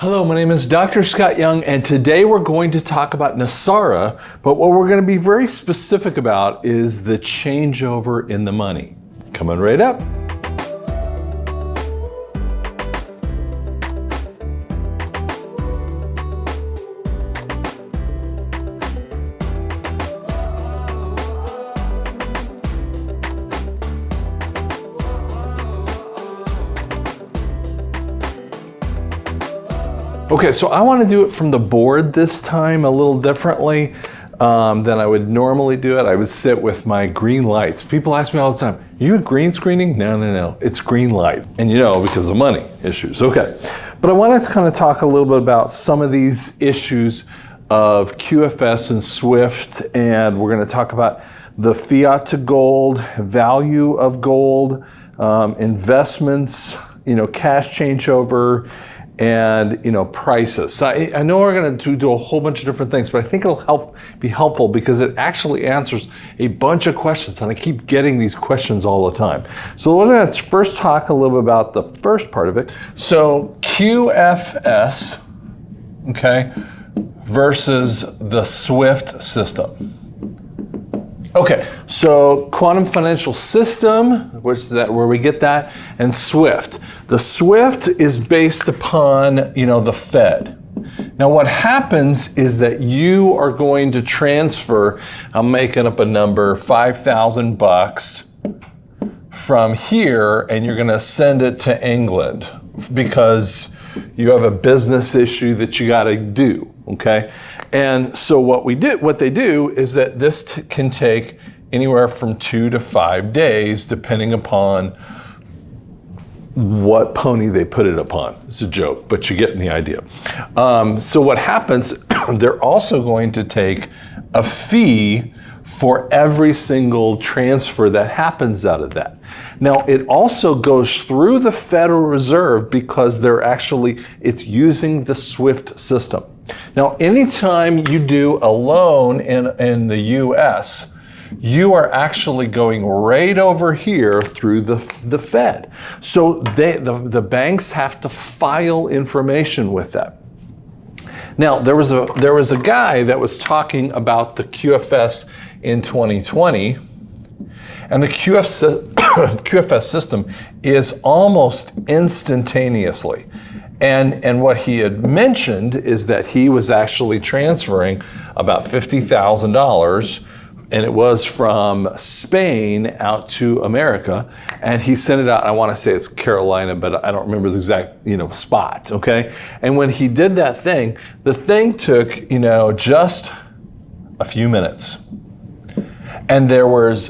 Hello, my name is Dr. Scott Young, and today we're going to talk about NESARA, but what we're going to be very specific about is the changeover in the money. Coming right up. Okay, so I want to do it from the board this time a little differently than I would normally do it. I would sit with my green lights. People ask me all the time, are you green screening? No, it's green lights. And you know, because of money issues. Okay, but I wanted to kind of talk a little bit about some of these issues of QFS and SWIFT, and we're going to talk about the fiat to gold, value of gold, investments, cash changeover, and prices. So I know we're going to do a whole bunch of different things, but I think it'll be helpful because it actually answers a bunch of questions, and I keep getting these questions all the time. So we're going to first talk a little bit about the first part of it. So QFS, okay, versus the SWIFT system. Okay, so Quantum Financial System, which is where we get that, and SWIFT. The SWIFT is based upon, the Fed. Now what happens is that you are going to transfer, I'm making up a number, $5,000 from here, and you're gonna send it to England because you have a business issue that you gotta do, okay? And so what they do is that this can take anywhere from 2 to 5 days, depending upon what pony they put it upon. It's a joke, but you're getting the idea. So what happens, they're also going to take a fee for every single transfer that happens out of that. Now, it also goes through the Federal Reserve because it's using the SWIFT system. Now, anytime you do a loan in the US, you are actually going right over here through the Fed. So the banks have to file information with that. Now, there was a guy that was talking about the QFS in 2020, and the QFS system is almost instantaneously. And what he had mentioned is that he was actually transferring about $50,000, and it was from Spain out to America, and he sent it out. I want to say it's Carolina, but I don't remember the exact spot. Okay, and when he did that thing, the thing took just a few minutes, and there was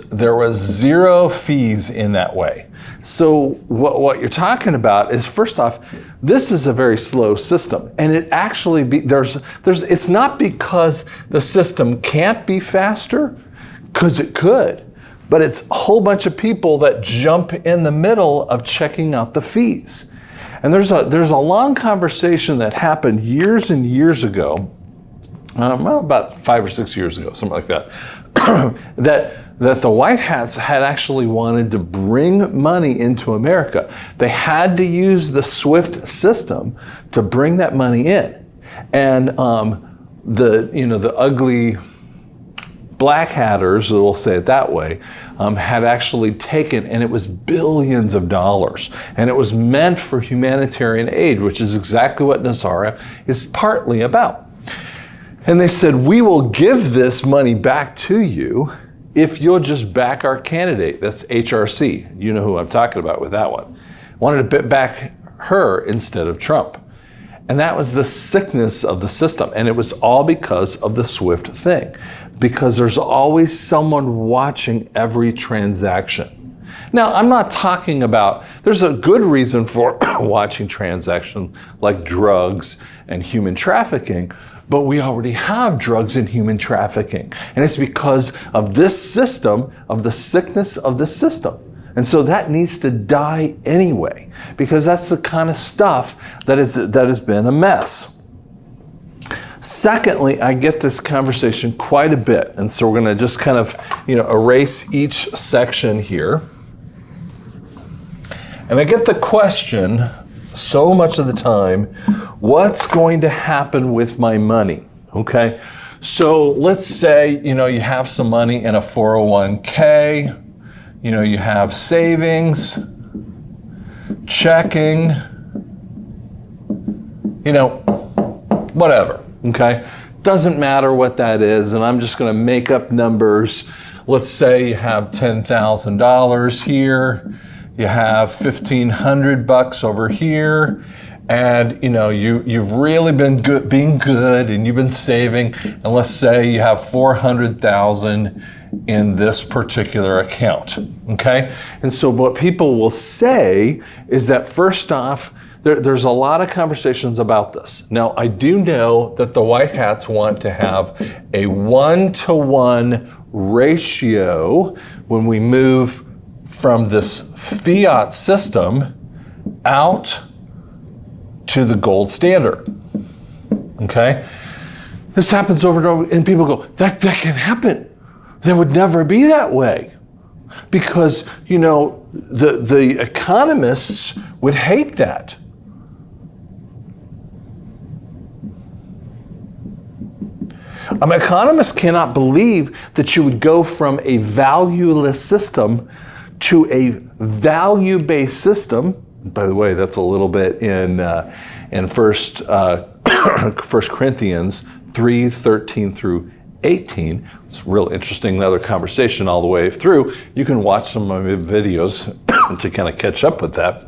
zero fees in that way. So what you're talking about is, first off, this is a very slow system, and it actually it's not because the system can't be faster, because it could, but it's a whole bunch of people that jump in the middle of checking out the fees. And there's a long conversation that happened years and years ago, about 5 or 6 years ago, something like that, that the White Hats had actually wanted to bring money into America. They had to use the SWIFT system to bring that money in. And the ugly black hatters, we'll say it that way, had actually taken, and it was billions of dollars. And it was meant for humanitarian aid, which is exactly what NESARA is partly about. And they said, we will give this money back to you if you'll just back our candidate. That's HRC. You know who I'm talking about with that one. Wanted to back her instead of Trump. And that was the sickness of the system. And it was all because of the SWIFT thing. Because there's always someone watching every transaction. Now, I'm not talking about, there's a good reason for watching transactions like drugs and human trafficking, but we already have drugs and human trafficking. And it's because of this system, of the sickness of the system. And so that needs to die anyway, because that's the kind of stuff that has been a mess. Secondly, I get this conversation quite a bit, and so we're going to just kind of, erase each section here. And I get the question, so much of the time, what's going to happen with my money, okay? So let's say, you have some money in a 401k, you have savings, checking, whatever, okay? Doesn't matter what that is, and I'm just gonna make up numbers. Let's say you have $10,000 here, you have $1,500 over here, and you've really been being good, and you've been saving, and let's say you have 400,000 in this particular account, okay? And so what people will say is that first off, there's a lot of conversations about this. Now, I do know that the white hats want to have a 1-to-1 ratio when we move from this fiat system out to the gold standard, okay? This happens over and over, and people go, that can happen. That would never be that way. Because, the economists would hate that. Economists cannot believe that you would go from a valueless system to a value-based system. By the way, that's a little bit in First Corinthians 3:13 through 18. It's real interesting, another conversation all the way through. You can watch some of my videos to kind of catch up with that.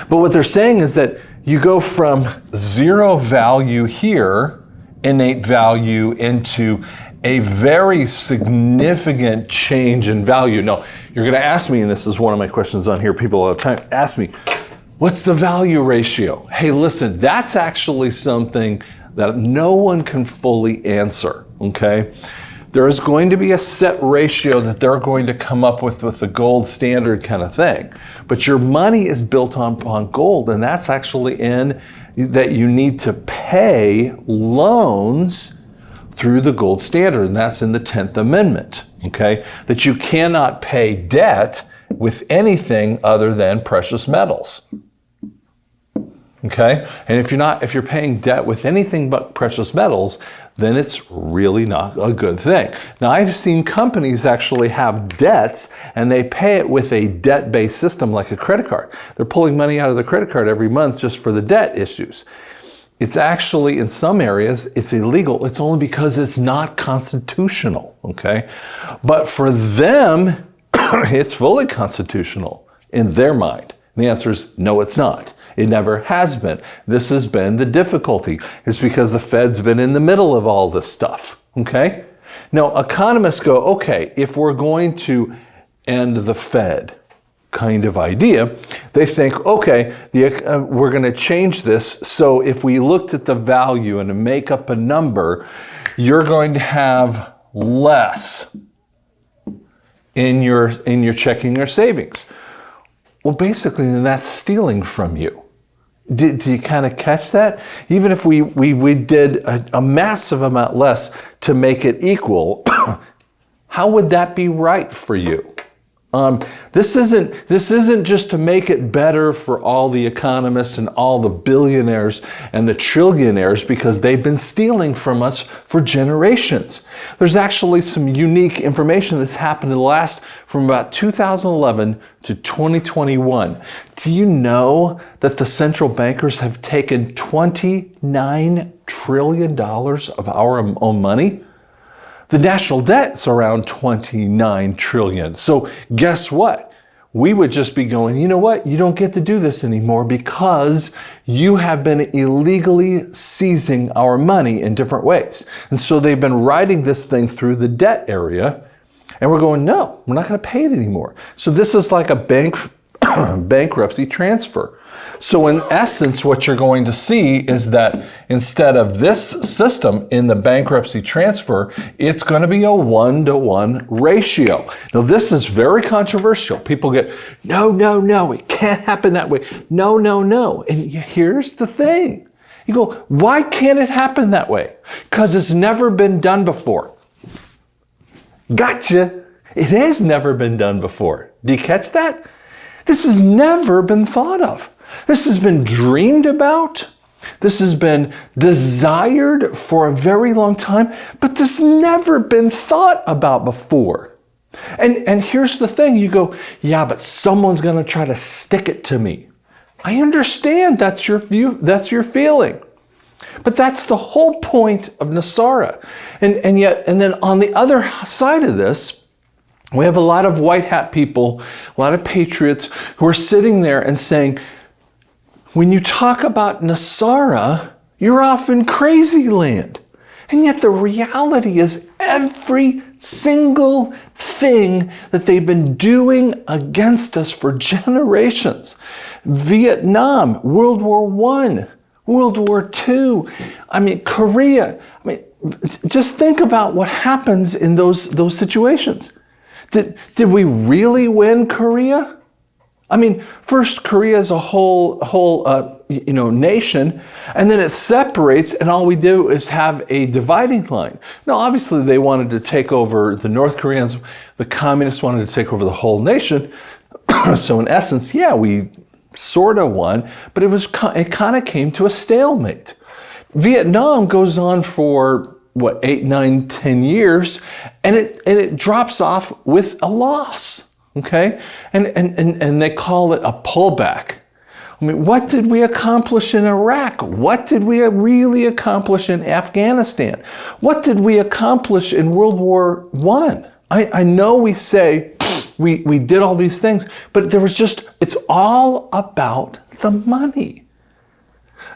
But what they're saying is that you go from zero value here, innate value, into a very significant change in value. Now, you're going to ask me, and this is one of my questions on here, people all the time ask me, what's the value ratio? Hey, listen, that's actually something that no one can fully answer, okay? There is going to be a set ratio that they're going to come up with the gold standard kind of thing. But your money is built upon gold, and that's actually in that you need to pay loans through the gold standard, and that's in the 10th Amendment, okay? That you cannot pay debt with anything other than precious metals. Okay? And if you're paying debt with anything but precious metals, then it's really not a good thing. Now, I've seen companies actually have debts and they pay it with a debt-based system like a credit card. They're pulling money out of the credit card every month just for the debt issues. It's actually, in some areas, it's illegal. It's only because it's not constitutional, okay? But for them, it's fully constitutional in their mind. And the answer is no, it's not. It never has been. This has been the difficulty. It's because the Fed's been in the middle of all this stuff, okay? Now, economists go, okay, if we're going to end the Fed kind of idea, they think, okay, we're going to change this. So if we looked at the value and make up a number, you're going to have less in your checking or savings. Well, basically, then that's stealing from you. Do you kind of catch that? Even if we did a massive amount less to make it equal, how would that be right for you? This isn't just to make it better for all the economists and all the billionaires and the trillionaires because they've been stealing from us for generations. There's actually some unique information that's happened in the last from about 2011 to 2021. Do you know that the central bankers have taken $29 trillion of our own money? The national debt's around 29 trillion. So guess what? We would just be going, you know what? You don't get to do this anymore because you have been illegally seizing our money in different ways. And so they've been riding this thing through the debt area, and we're going, no, we're not going to pay it anymore. So this is like a bankruptcy transfer. So in essence, what you're going to see is that instead of this system in the bankruptcy transfer, it's going to be a 1-to-1 ratio. Now, this is very controversial. People get, no, it can't happen that way. No. And here's the thing. You go, why can't it happen that way? Because it's never been done before. Gotcha. It has never been done before. Do you catch that? This has never been thought of. This has been dreamed about. This has been desired for a very long time, but this never been thought about before. And here's the thing, you go, yeah, but someone's going to try to stick it to me. I understand that's your view, that's your feeling. But that's the whole point of NESARA. And then on the other side of this, we have a lot of white hat people, a lot of patriots who are sitting there and saying, when you talk about NESARA, you're off in crazy land. And yet the reality is every single thing that they've been doing against us for generations. Vietnam, World War I, World War II, Korea. Just think about what happens in those situations. Did we really win Korea? First Korea is a whole nation, and then it separates, and all we do is have a dividing line. Now, obviously, they wanted to take over, the North Koreans, the communists wanted to take over the whole nation. So in essence, yeah, we sort of won, but it kind of came to a stalemate. Vietnam goes on for 8, 9, 10 years, and it drops off with a loss. Okay, and they call it a pullback. What did we accomplish in Iraq? What did we really accomplish in Afghanistan? What did we accomplish in World War I? I know we say we did all these things, but it's all about the money.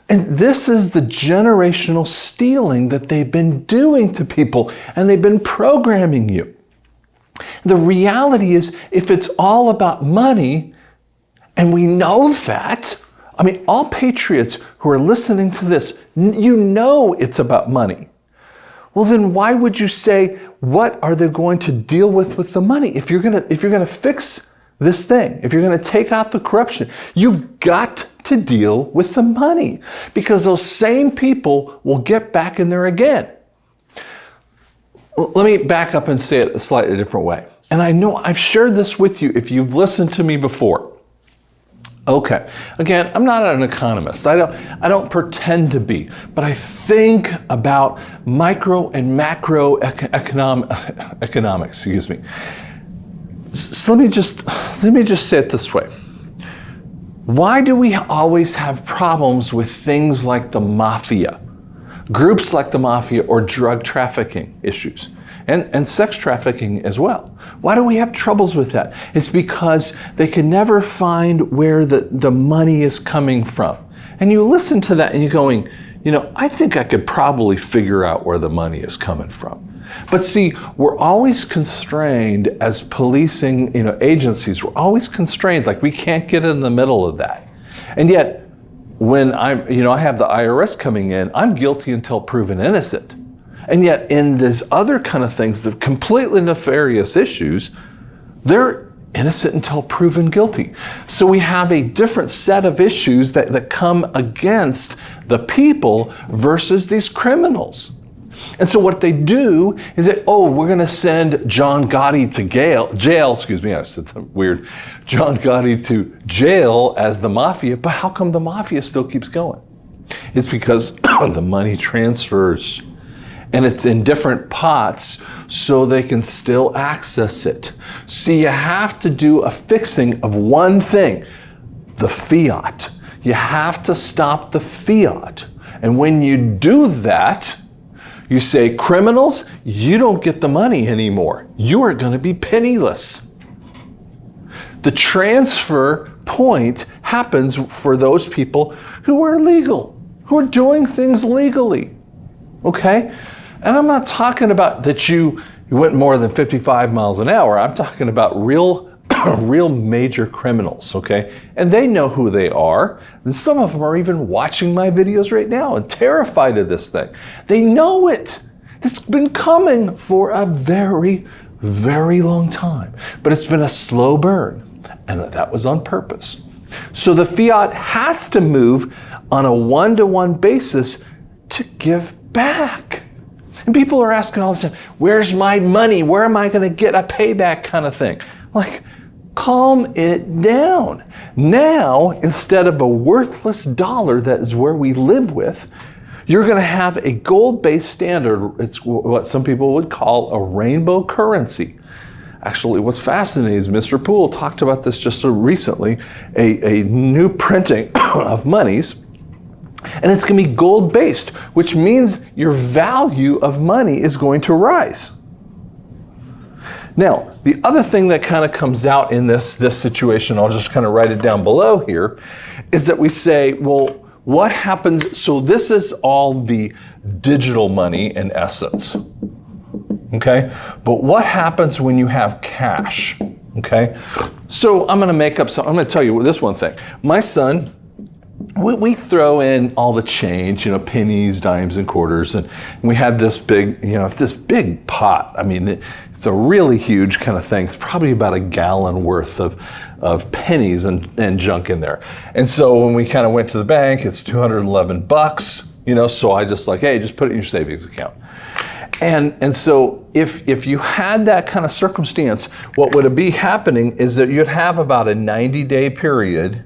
And this is the generational stealing that they've been doing to people, and they've been programming you. The reality is, if it's all about money, and we know that, all patriots who are listening to this, you know it's about money. Well, then why would you say, what are they going to deal with the money? If you're gonna fix this thing, if you're gonna take out the corruption, you've got to deal with the money, because those same people will get back in there again. Let me back up and say it a slightly different way. And I know I've shared this with you if you've listened to me before. Okay, again, I'm not an economist. I don't pretend to be, but I think about micro and macro economics, excuse me. So let me just say it this way. Why do we always have problems with things like the mafia? Groups like the mafia or drug trafficking issues, and sex trafficking as well. Why do we have troubles with that? It's because they can never find where the money is coming from. And you listen to that and you're going, I think I could probably figure out where the money is coming from. But see, we're always constrained as policing agencies. We're always constrained, like we can't get in the middle of that. And yet, when I have the IRS coming in, I'm guilty until proven innocent. And yet in these other kind of things, the completely nefarious issues, they're innocent until proven guilty. So we have a different set of issues that come against the people versus these criminals. And so what they do is that, we're going to send John Gotti to jail, excuse me, I said that weird, John Gotti to jail as the mafia, but how come the mafia still keeps going? It's because the money transfers, and it's in different pots so they can still access it. See, you have to do a fixing of one thing, the fiat. You have to stop the fiat. And when you do that, you say, criminals, you don't get the money anymore. You are going to be penniless. The transfer point happens for those people who are legal, who are doing things legally. Okay? And I'm not talking about that you went more than 55 miles an hour. I'm talking about real major criminals, okay? And they know who they are. And some of them are even watching my videos right now and terrified of this thing. They know it. It's been coming for a very, very long time. But it's been a slow burn. And that was on purpose. So the fiat has to move on a one-to-one basis to give back. And people are asking all the time, where's my money? Where am I going to get a payback kind of thing? Like, Calm it down. Now, instead of a worthless dollar that is where we live with, you're going to have a gold-based standard. It's what some people would call a rainbow currency. Actually, what's fascinating is Mr. Poole talked about this just recently, a new printing of monies, and it's going to be gold-based, which means your value of money is going to rise. Now, the other thing that kind of comes out in this situation, I'll just kind of write it down below here, is that we say, well, what happens? So this is all the digital money in essence, okay? But what happens when you have cash, okay? So I'm going to tell you this one thing. My son, we throw in all the change, pennies, dimes, and quarters, and we had this big, this big pot. I mean, it's a really huge kind of thing. It's probably about a gallon worth of pennies and junk in there. And so when we kind of went to the bank, it's $211, so I just hey, just put it in your savings account. And so if you had that kind of circumstance, what would be happening is that you'd have about a 90-day period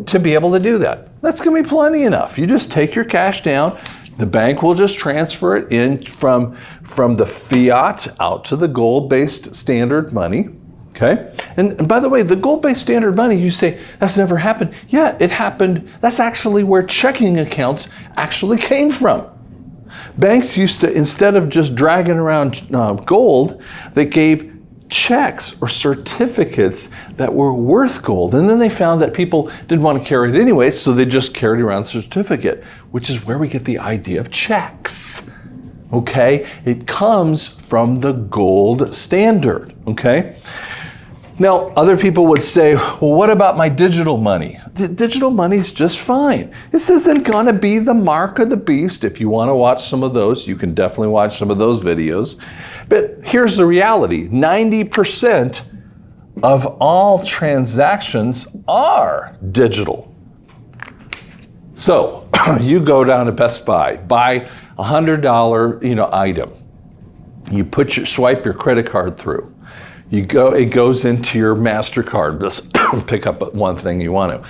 to be able to do that. That's going to be plenty enough. You just take your cash down. The bank will just transfer it in from the fiat out to the gold-based standard money. Okay? And by the way, the gold-based standard money, you say, that's never happened. Yeah, it happened. That's actually where checking accounts actually came from. Banks used to, instead of just dragging around gold, they gave checks or certificates that were worth gold. And then they found that people didn't want to carry it anyway, so they just carried around a certificate, which is where we get the idea of checks. Okay? It comes from the gold standard. Okay? Now, other people would say, well, what about my digital money? The digital money's just fine. This isn't going to be the mark of the beast. If you want to watch some of those, you can definitely watch some of those videos. But here's the reality. 90% of all transactions are digital. So you go down to Best Buy, buy a $100 item. You swipe your credit card through. It goes into your MasterCard. Just pick up one thing you want to.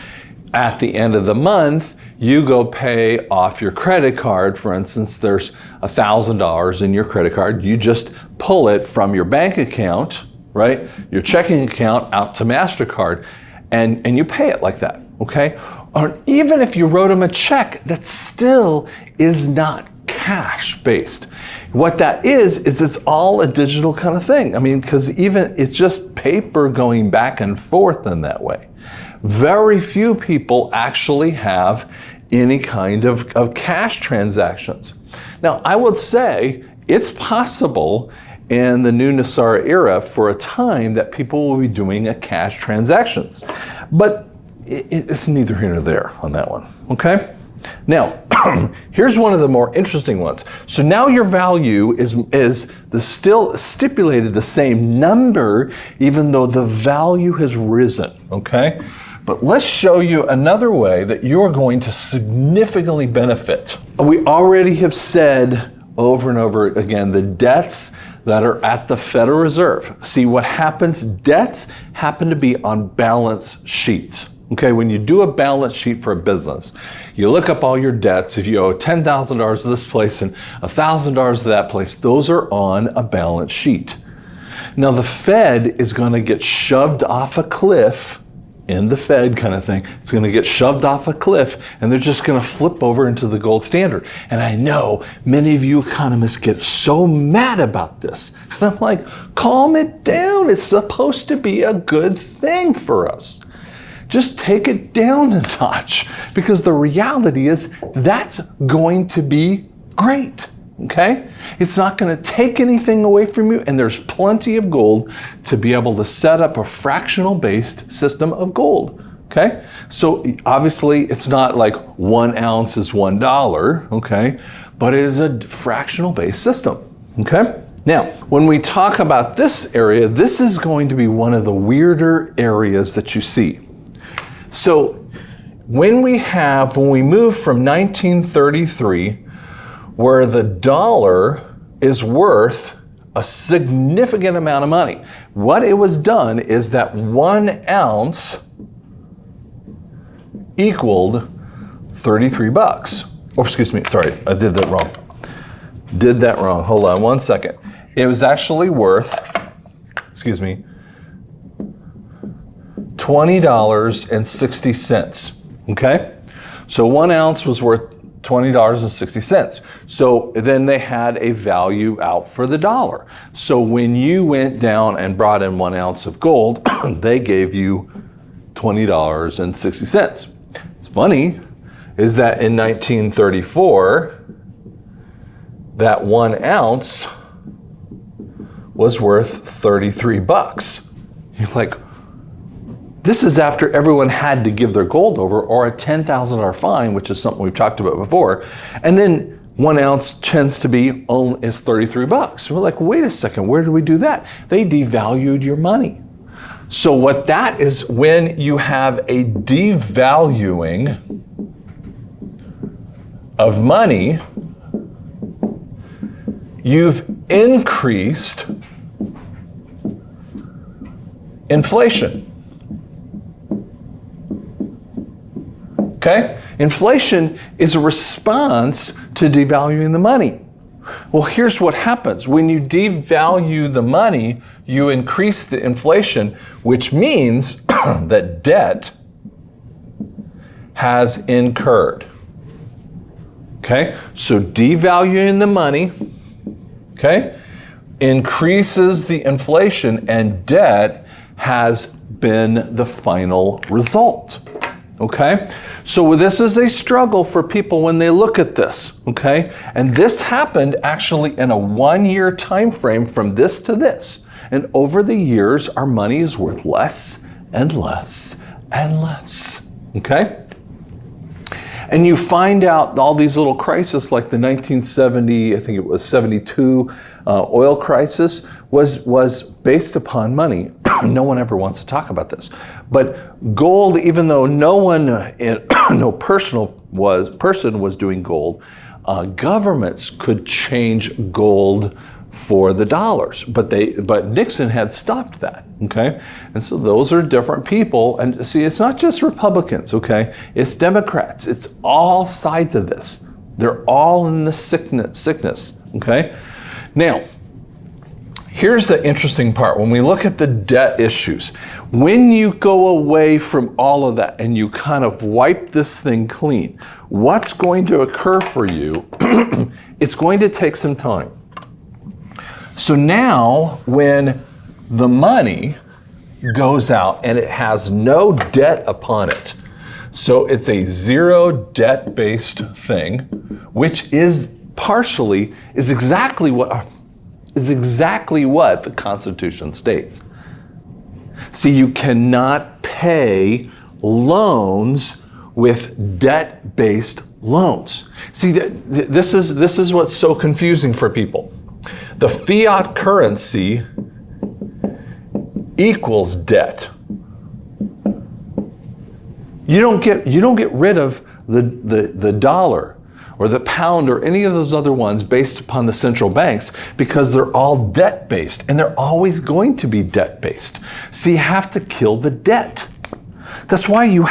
At the end of the month, you go pay off your credit card. For instance, there's $1,000 in your credit card. You just pull it from your bank account, right? Your checking account out to MasterCard, and you pay it like that, okay? Or even if you wrote them a check, that still is not cash-based. What that is it's all a digital kind of thing. I mean, because even it's just paper going back and forth in that way. Very few people actually have any kind of cash transactions. Now, I would say it's possible in the new NESARA era for a time that people will be doing cash transactions. But it's neither here nor there on that one, okay? Now, here's one of the more interesting ones. So now your value is still stipulated the same number, even though the value has risen, okay? But let's show you another way that you're going to significantly benefit. We already have said over and over again, the debts that are at the Federal Reserve. See, what happens, debts happen to be on balance sheets. Okay, when you do a balance sheet for a business, you look up all your debts. If you owe $10,000 to this place and $1,000 to that place, those are on a balance sheet. Now the Fed is going to get shoved off a cliff, in the Fed kind of thing. It's going to get shoved off a cliff and they're just going to flip over into the gold standard. And I know many of you economists get so mad about this. And I'm like, calm it down. It's supposed to be a good thing for us. Just take it down a notch, because the reality is that's going to be great, okay? It's not going to take anything away from you, and there's plenty of gold to be able to set up a fractional-based system of gold, okay? So obviously it's not like 1 ounce is $1, okay? But it is a fractional-based system, okay? Now, when we talk about this area, this is going to be one of the weirder areas that you see. So when we move from 1933, where the dollar is worth a significant amount of money. What it was done is that 1 ounce equaled 33 bucks. Oh, excuse me, sorry, I did that wrong. Hold on 1 second. It was actually worth, $20.60, okay? So 1 ounce was worth $20.60. So then they had a value out for the dollar. So when you went down and brought in 1 ounce of gold, they gave you $20.60. It's funny is that in 1934, that 1 ounce was worth 33 bucks. You're like, this is after everyone had to give their gold over or a $10,000 fine, which is something we've talked about before. And then 1 ounce tends to be is 33 bucks. We're like, wait a second, where did we do that? They devalued your money. So what that is, when you have a devaluing of money, you've increased inflation. Okay? Inflation is a response to devaluing the money. Well, here's what happens. When you devalue the money, you increase the inflation, which means that debt has incurred. Okay? So devaluing the money, okay, increases the inflation, and debt has been the final result. Okay? So this is a struggle for people when they look at this, okay? And this happened actually in a 1-year time frame from this to this. And over the years, our money is worth less and less and less, okay? And you find out all these little crises like the 1970, I think it was 72 oil crisis was based upon money. No one ever wants to talk about this. But gold, even though no person was doing gold, governments could change gold for the dollars, but Nixon had stopped that, okay? And so those are different people, and see, it's not just Republicans, okay? It's Democrats, it's all sides of this. They're all in the sickness, okay? Now, here's the interesting part. When we look at the debt issues, when you go away from all of that and you kind of wipe this thing clean, what's going to occur for you? It's going to take some time. So now when the money goes out and it has no debt upon it, so it's a zero debt-based thing, which is exactly what the Constitution states. See, you cannot pay loans with debt-based loans. See, this is what's so confusing for people. The fiat currency equals debt. You don't get rid of the dollar or the pound or any of those other ones based upon the central banks because they're all debt-based, and they're always going to be debt-based. So you have to kill the debt. That's why you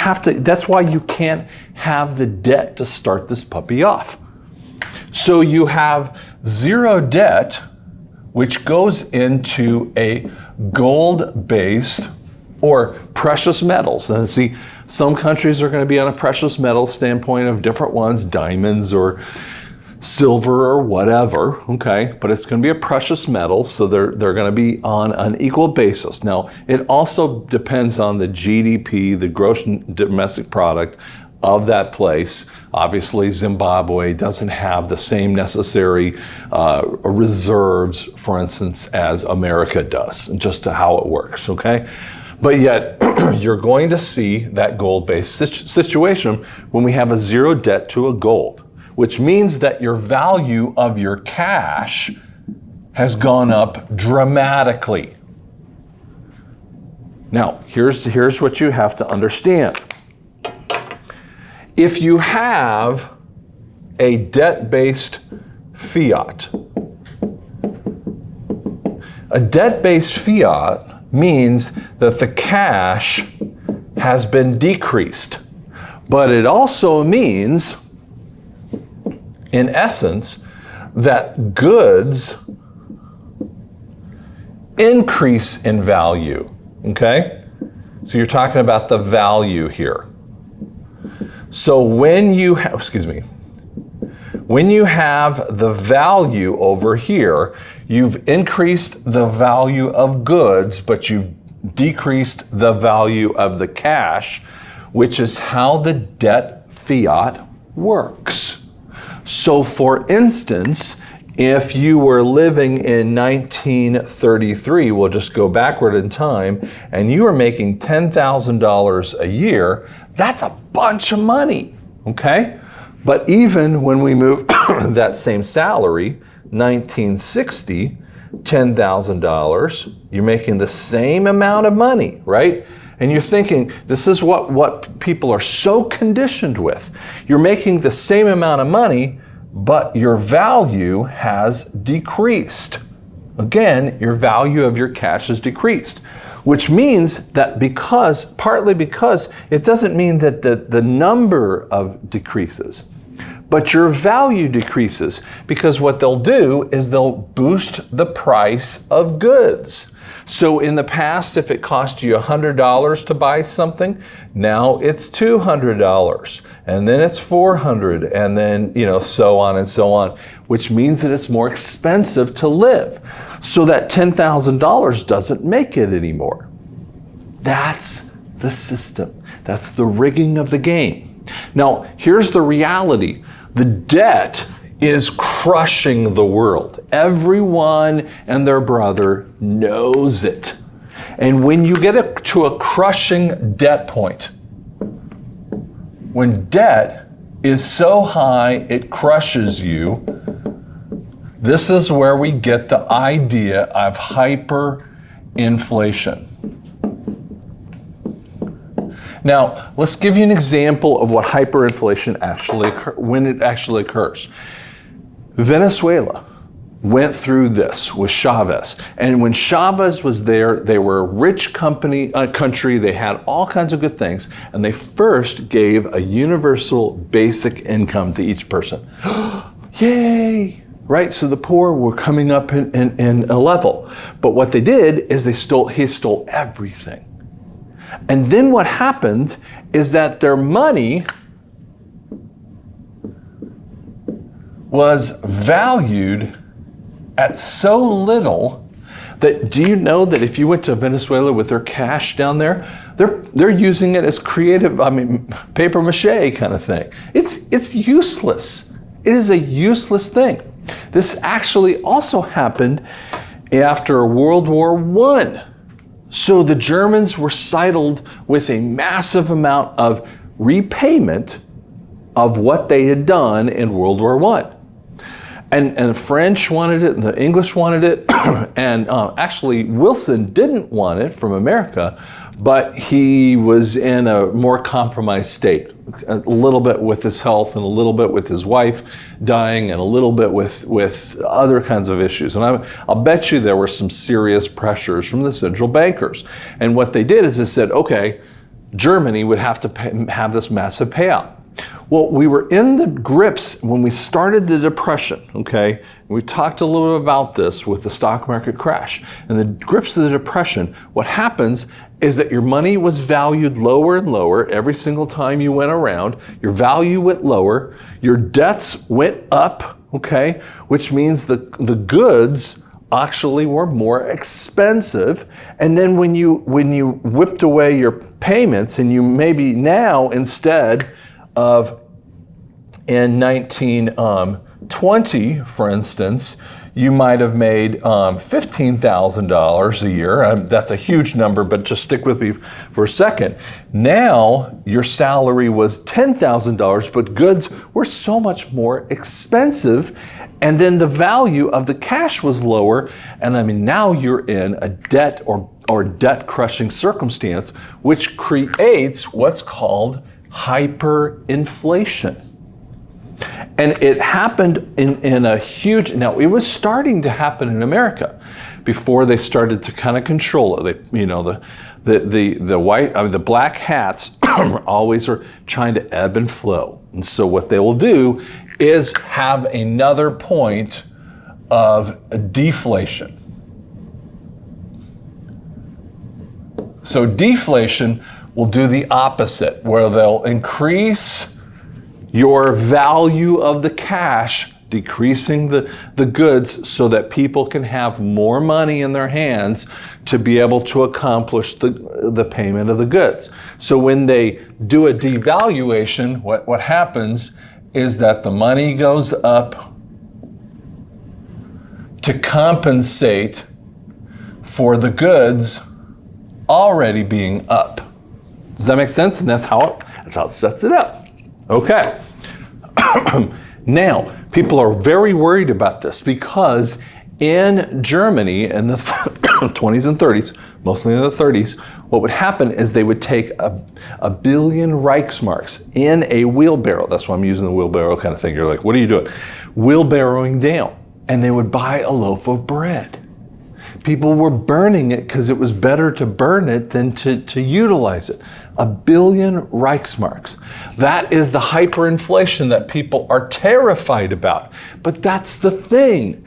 can't have the debt to start this puppy off. So you have zero debt, which goes into a gold-based or precious metals. And see, some countries are going to be on a precious metal standpoint of different ones, diamonds or silver or whatever, okay? But it's going to be a precious metal, so they're going to be on an equal basis. Now, it also depends on the GDP, the gross domestic product of that place. Obviously, Zimbabwe doesn't have the same necessary reserves, for instance, as America does, just to how it works, okay? But yet, you're going to see that gold-based situation when we have a zero debt to a gold, which means that your value of your cash has gone up dramatically. Now, here's what you have to understand. If you have a debt-based fiat, A debt-based fiat means that the cash has been decreased. But it also means, in essence, that goods increase in value, okay? So you're talking about the value here. So when you have the value over here, you've increased the value of goods, but you've decreased the value of the cash, which is how the debt fiat works. So for instance, if you were living in 1933, we'll just go backward in time, and you were making $10,000 a year, that's a bunch of money, okay? But even when we move that same salary, 1960, $10,000, you're making the same amount of money, right? And you're thinking, this is what people are so conditioned with. You're making the same amount of money, but your value has decreased. Again, your value of your cash has decreased, which means that partly because it doesn't mean that the number of decreases, but your value decreases, because what they'll do is they'll boost the price of goods. So in the past, if it cost you $100 to buy something, now it's $200, and then it's $400, and then, so on and so on, which means that it's more expensive to live. So that $10,000 doesn't make it anymore. That's the system. That's the rigging of the game. Now, here's the reality. The debt is crushing the world. Everyone and their brother knows it. And when you get to a crushing debt point, when debt is so high it crushes you, this is where we get the idea of hyperinflation. Now, let's give you an example of what hyperinflation when it actually occurs. Venezuela went through this with Chavez. And when Chavez was there, they were a rich country, they had all kinds of good things, and they first gave a universal basic income to each person. Yay! Right, so the poor were coming up in a level. But what they did is he stole everything. And then what happened is that their money was valued at so little that, do you know that if you went to Venezuela with their cash down there, they're using it as creative, paper mache kind of thing. It's useless. It is a useless thing. This actually also happened after World War I. So the Germans were saddled with a massive amount of repayment of what they had done in World War I. And the French wanted it, and the English wanted it, and actually Wilson didn't want it from America, but he was in a more compromised state, a little bit with his health, and a little bit with his wife dying, and a little bit with other kinds of issues. And I'll bet you there were some serious pressures from the central bankers. And what they did is they said, okay, Germany would have to have this massive payout. Well, we were in the grips when we started the Depression, okay? We talked a little bit about this with the stock market crash. In the grips of the Depression, what happens is that your money was valued lower and lower every single time you went around. Your value went lower. Your debts went up, okay? Which means the goods actually were more expensive. And then when you whipped away your payments, and you maybe now, instead of in 1920, for instance, you might have made $15,000 a year. That's a huge number, but just stick with me for a second. Now, your salary was $10,000, but goods were so much more expensive, and then the value of the cash was lower, and now you're in a debt or debt-crushing circumstance, which creates what's called hyperinflation. And it happened in a huge, now it was starting to happen in America before they started to kind of control it. They, you know, the white, I mean, the black hats always are trying to ebb and flow. And so what they will do is have another point of deflation. So deflation will do the opposite, where they'll increase your value of the cash, decreasing the goods so that people can have more money in their hands to be able to accomplish the payment of the goods. So when they do a devaluation, what happens is that the money goes up to compensate for the goods already being up. Does that make sense? And that's how it sets it up. Okay. Now, people are very worried about this because in Germany in the 20s and 30s, mostly in the 30s, what would happen is they would take a billion Reichsmarks in a wheelbarrow. That's why I'm using the wheelbarrow kind of thing. You're like, what are you doing? Wheelbarrowing down. And they would buy a loaf of bread. People were burning it because it was better to burn it than to utilize it. A billion Reichsmarks. That is the hyperinflation that people are terrified about. But that's the thing.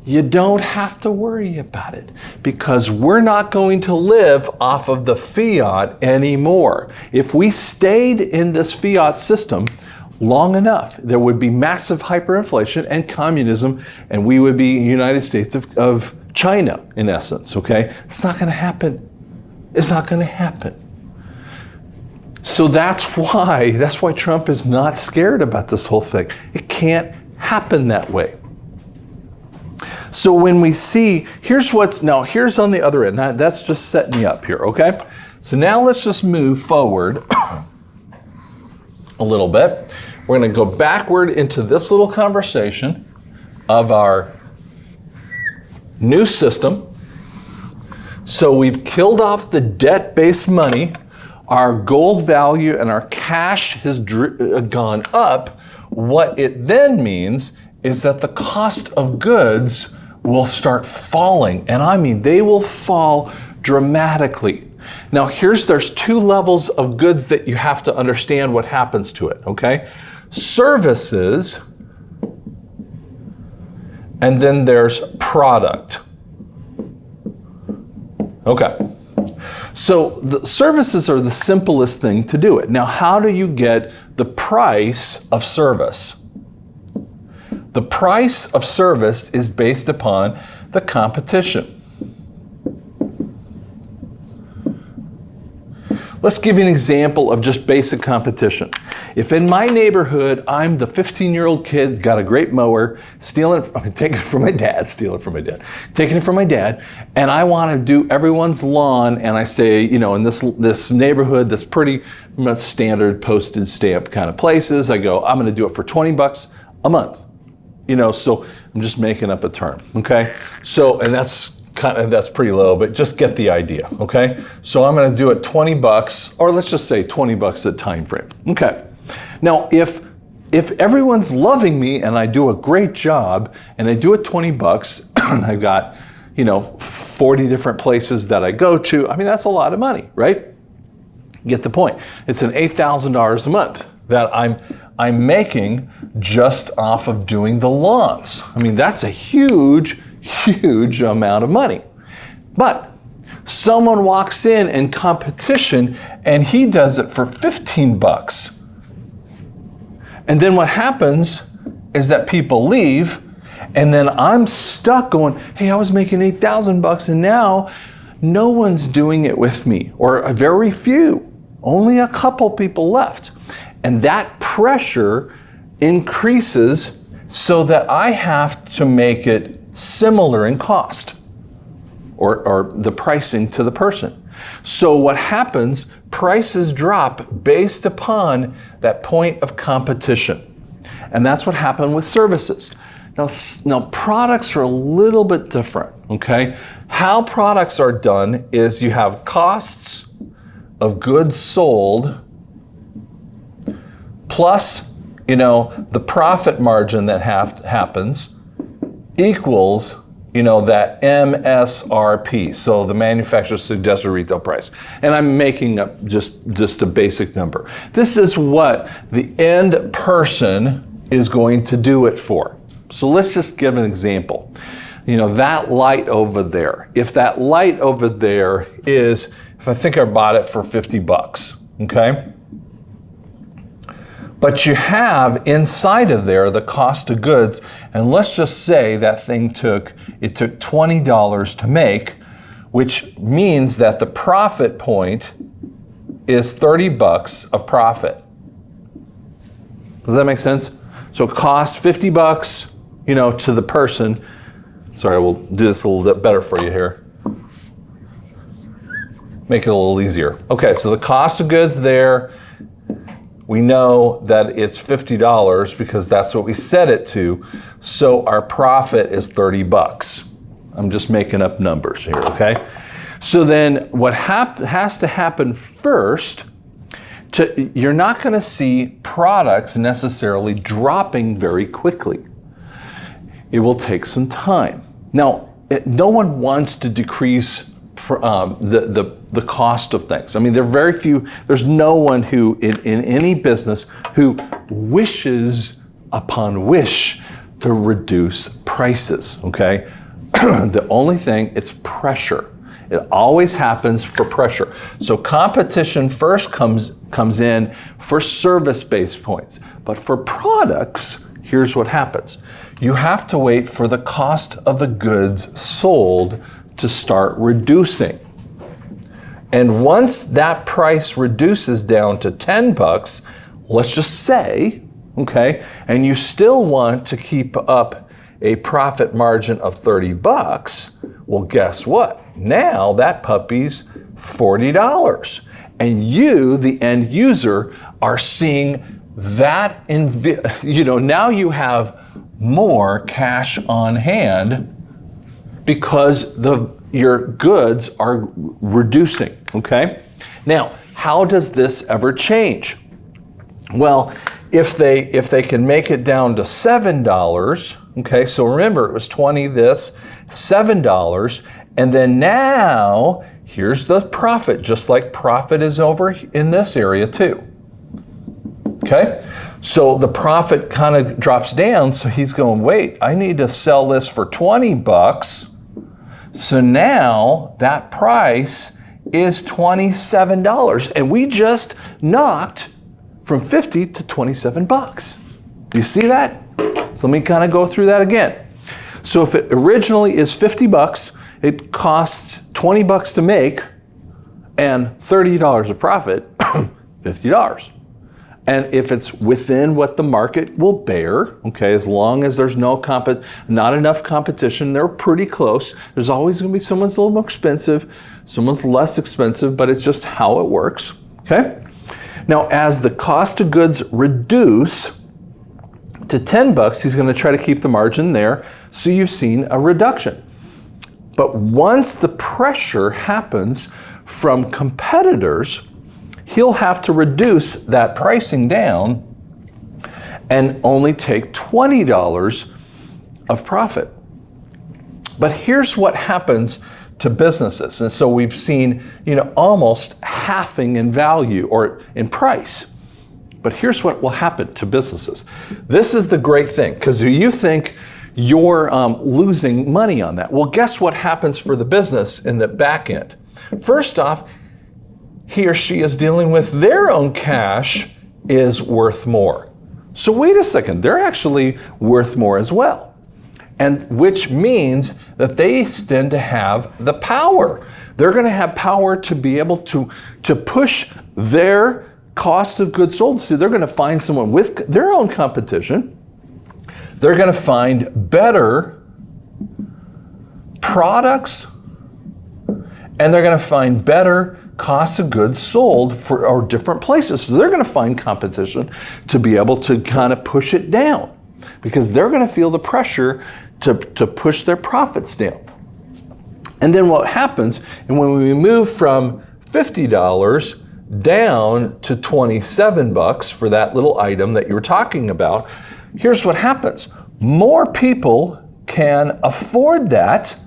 You don't have to worry about it because we're not going to live off of the fiat anymore. If we stayed in this fiat system long enough, there would be massive hyperinflation and communism, and we would be United States of China, in essence, okay? It's not going to happen. It's not going to happen. So that's why Trump is not scared about this whole thing. It can't happen that way. So when we see, here's on the other end. Now, that's just setting me up here, okay? So now let's just move forward a little bit. We're going to go backward into this little conversation of our new system. So we've killed off the debt-based money. Our gold value and our cash has gone up. What it then means is that the cost of goods will start falling. And I mean, they will fall dramatically. Now there's two levels of goods that you have to understand what happens to it, okay? Services, and then there's product. Okay. So the services are the simplest thing to do it. Now, how do you get the price of service? The price of service is based upon the competition. Let's give you an example of just basic competition. If in my neighborhood, I'm the 15-year-old kid, got a great mower, taking it from my dad, and I want to do everyone's lawn, and I say, you know, in this neighborhood that's pretty much standard postage stamp kind of places, I go, I'm going to do it for $20 a month. You know, so I'm just making up a term, okay? So, and that's pretty low, but just get the idea, okay? So I'm going to do it $20, or let's just say $20 a time frame. Okay. Now, if everyone's loving me and I do a great job and I do it $20 and I've got, 40 different places that I go to, I mean, that's a lot of money, right? Get the point. It's an $8,000 a month that I'm making just off of doing the lawns. I mean, that's a huge amount of money. But someone walks in competition and he does it for $15. And then what happens is that people leave, and then I'm stuck going, hey, I was making $8,000 and now no one's doing it with me, or a very few, only a couple people left. And that pressure increases so that I have to make it similar in cost, or the pricing to the person. So what happens, prices drop based upon that point of competition. And that's what happened with services. Now products are a little bit different, okay? How products are done is you have costs of goods sold plus the profit margin that happens equals, that MSRP, so the manufacturer's suggested retail price. And I'm making up just a basic number. This is what the end person is going to do it for. So let's just give an example. That light over there, if that light over there is, if I think I bought it for 50 bucks, okay? But you have inside of there the cost of goods, and let's just say that thing took $20 to make, which means that the profit point is 30 bucks of profit. Does that make sense? So it costs 50 bucks, to the person. Sorry, we'll do this a little bit better for you here. Make it a little easier. Okay, so the cost of goods there, we know that it's $50 because that's what we set it to. So our profit is 30 bucks. I'm just making up numbers here, okay? So then what has to happen first, you're not gonna see products necessarily dropping very quickly. It will take some time. Now, no one wants to decrease the cost of things. I mean, there are very few, there's no one who in any business who wishes upon wish to reduce prices, okay? The only thing, it's pressure. It always happens for pressure. So competition first comes in for service-based points. But for products, here's what happens. You have to wait for the cost of the goods sold to start reducing. And once that price reduces down to 10 bucks, let's just say, okay, and you still want to keep up a profit margin of 30 bucks, well, guess what? Now that puppy's $40. And you, the end user, are seeing that, now you have more cash on hand because your goods are reducing, okay? Now, how does this ever change? Well, if they can make it down to $7, okay, so remember it was 20 this, $7, and then now here's the profit, just like profit is over in this area too. Okay, so the profit kind of drops down, so he's going, wait, I need to sell this for 20 bucks. So now that price is $27, and we just knocked from 50 to 27 bucks. You see that? So let me kind of go through that again. So if it originally is 50 bucks, it costs 20 bucks to make and $30 of profit, $50. And if it's within what the market will bear, okay, as long as there's not enough competition, they're pretty close. There's always going to be someone's a little more expensive, someone's less expensive, but it's just how it works, okay? Now, as the cost of goods reduce to 10 bucks, he's going to try to keep the margin there, so you've seen a reduction. But once the pressure happens from competitors, he'll have to reduce that pricing down and only take $20 of profit. But here's what happens to businesses. And so we've seen, almost halving in value or in price. But here's what will happen to businesses. This is the great thing, because you think you're losing money on that. Well, guess what happens for the business in the back end? First off, he or she is dealing with their own cash is worth more. So wait a second, they're actually worth more as well. And which means that they tend to have the power. They're going to have power to be able to push their cost of goods sold. So they're going to find someone with their own competition. They're going to find better products, and they're going to find better cost of goods sold for different places. So they're going to find competition to be able to kind of push it down, because they're going to feel the pressure to push their profits down. And then what happens, and when we move from $50 down to 27 bucks for that little item that you were talking about, here's what happens. More people can afford that.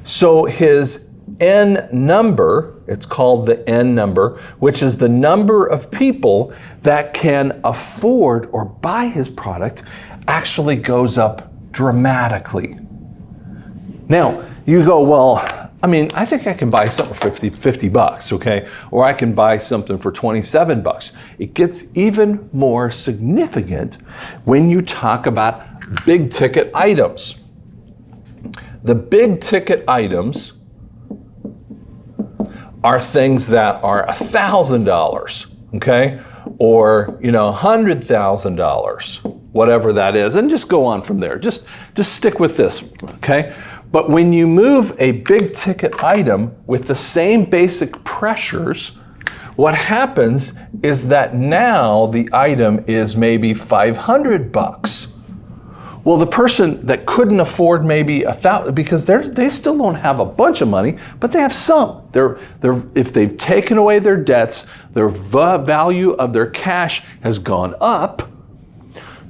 So his N number, it's called the N number, which is the number of people that can afford or buy his product, actually goes up dramatically. Now, you go, well, I mean, I think I can buy something for 50 bucks, okay? Or I can buy something for 27 bucks. It gets even more significant when you talk about big ticket items. The big ticket items are things that are $1,000, okay? Or, $100,000, whatever that is, and just go on from there. Just stick with this, okay? But when you move a big ticket item with the same basic pressures, what happens is that now the item is maybe 500 bucks. Well, the person that couldn't afford maybe 1,000, because they still don't have a bunch of money, but they have some. If they've taken away their debts, their value of their cash has gone up.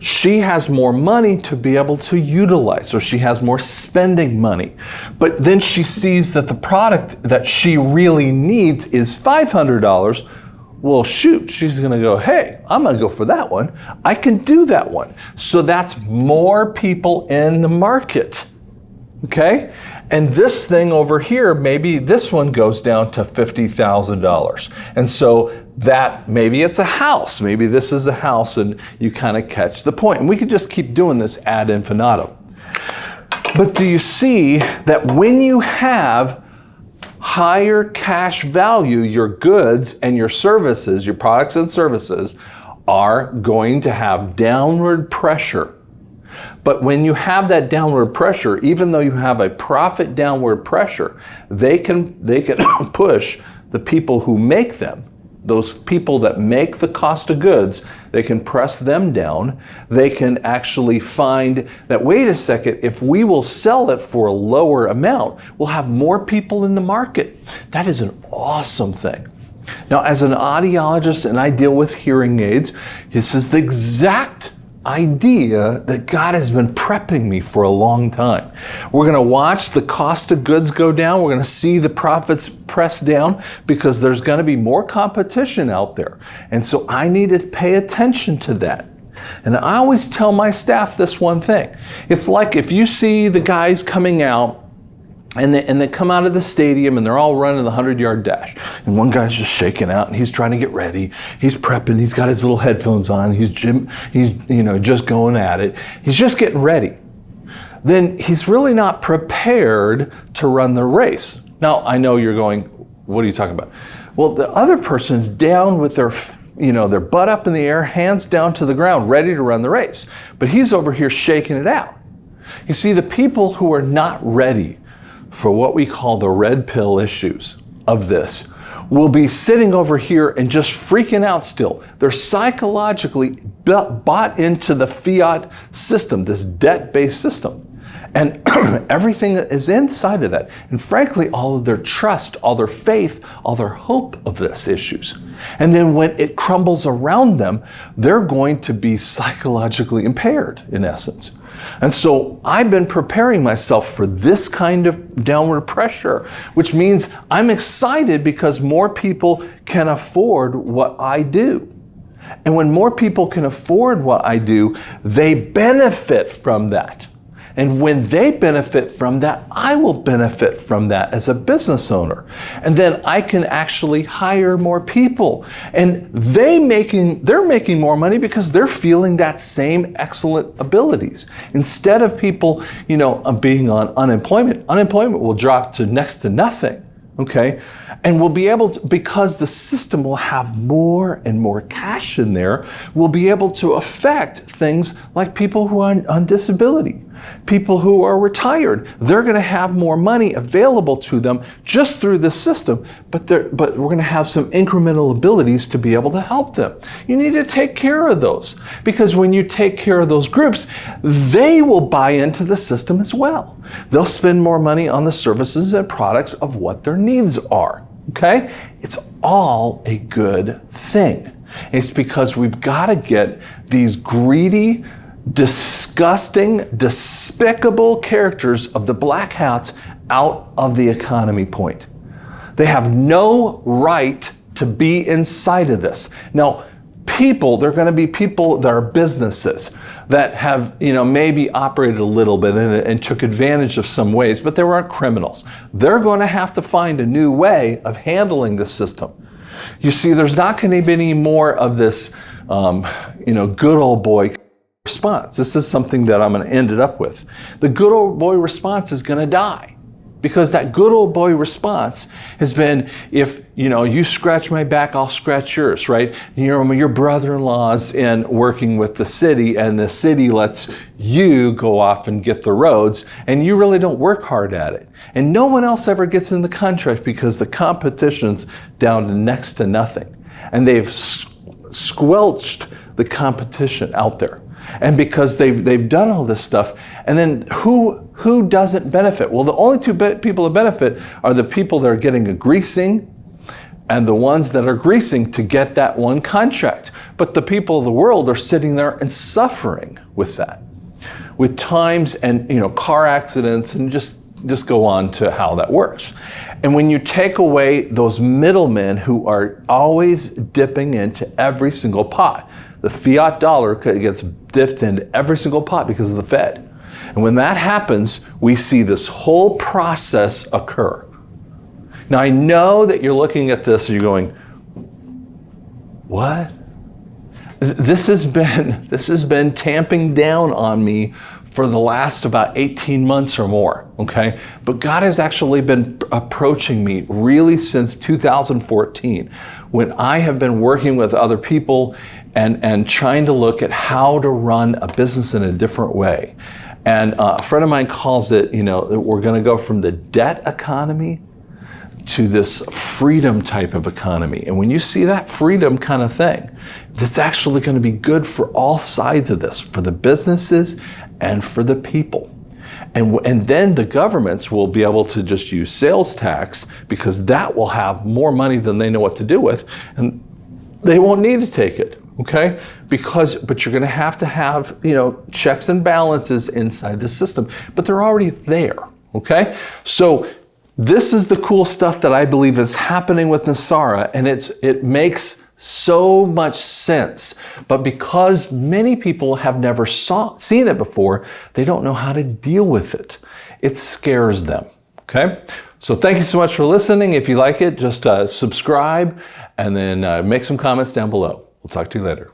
She has more money to be able to utilize, or she has more spending money. But then she sees that the product that she really needs is $500. Well, shoot, she's gonna go, hey, I'm gonna go for that one. I can do that one. So that's more people in the market, okay? And this thing over here, maybe this one goes down to $50,000. And so that, maybe it's a house, maybe this is a house, and you kind of catch the point. And we could just keep doing this ad infinitum. But do you see that when you have higher cash value, your goods and your services, your products and services are going to have downward pressure. But when you have that downward pressure, even though you have a profit downward pressure, they can push the people who make them. Those people that make the cost of goods, they can press them down. They can actually find that, wait a second, if we will sell it for a lower amount, we'll have more people in the market. That is an awesome thing. Now, as an audiologist, and I deal with hearing aids, this is the exact idea that God has been prepping me for a long time. We're going to watch the cost of goods go down. We're going to see the profits press down because there's going to be more competition out there. And so I need to pay attention to that. And I always tell my staff this one thing. It's like if you see the guys coming out and they come out of the stadium and they're all running the 100-yard dash. And one guy's just shaking out and he's trying to get ready. He's prepping. He's got his little headphones on. He's just going at it. He's just getting ready. Then he's really not prepared to run the race. Now, I know you're going, what are you talking about? Well, the other person's down with their butt up in the air, hands down to the ground, ready to run the race. But he's over here shaking it out. You see, the people who are not ready for what we call the red pill issues of this will be sitting over here and just freaking out still. They're psychologically bought into the fiat system, this debt-based system. And everything that is inside of that, and frankly, all of their trust, all their faith, all their hope of this issues. And then when it crumbles around them, they're going to be psychologically impaired, in essence. And so I've been preparing myself for this kind of downward pressure, which means I'm excited because more people can afford what I do. And when more people can afford what I do, they benefit from that. And when they benefit from that, I will benefit from that as a business owner. And then I can actually hire more people. And they're making more money because they're feeling that same excellent abilities. Instead of people, being on unemployment will drop to next to nothing. Okay? And we'll be able to, because the system will have more and more cash in there, we'll be able to affect things like people who are on disability, people who are retired. They're going to have more money available to them just through this system, but we're going to have some incremental abilities to be able to help them. You need to take care of those, because when you take care of those groups, they will buy into the system as well. They'll spend more money on the services and products of what their needs are. okay? It's all a good thing. It's because we've got to get these greedy, disgusting, despicable characters of the black hats out of the economy point. They have no right to be inside of this. Now, there are going to be people that are businesses that have, maybe operated a little bit in it and took advantage of some ways, but they weren't criminals. They're going to have to find a new way of handling the system. You see, there's not going to be any more of this, good old boy response. This is something that I'm going to end it up with. The good old boy response is going to die. Because that good old boy response has been, if you scratch my back, I'll scratch yours, right? Your brother-in-law's in working with the city, and the city lets you go off and get the roads, and you really don't work hard at it. And no one else ever gets in the contract because the competition's down to next to nothing. And they've squelched the competition out there. And because they've done all this stuff, and then who doesn't benefit? Well, the only two people that benefit are the people that are getting a greasing and the ones that are greasing to get that one contract. But the people of the world are sitting there and suffering with that, with times and car accidents, and just go on to how that works. And when you take away those middlemen who are always dipping into every single pot, the fiat dollar gets dipped into every single pot because of the Fed. And when that happens, we see this whole process occur. Now, I know that you're looking at this and you're going, what? This has been tamping down on me for the last about 18 months or more, okay? But God has actually been approaching me really since 2014, when I have been working with other people and trying to look at how to run a business in a different way. And a friend of mine calls it, we're going to go from the debt economy to this freedom type of economy. And when you see that freedom kind of thing, that's actually going to be good for all sides of this, for the businesses and for the people. And then the governments will be able to just use sales tax, because that will have more money than they know what to do with, and they won't need to take it, okay? But you're going to have, checks and balances inside the system, but they're already there, okay? So this is the cool stuff that I believe is happening with NESARA, and it makes so much sense. But because many people have never seen it before, they don't know how to deal with it. It scares them, okay? So thank you so much for listening. If you like it, just subscribe and then make some comments down below. We'll talk to you later.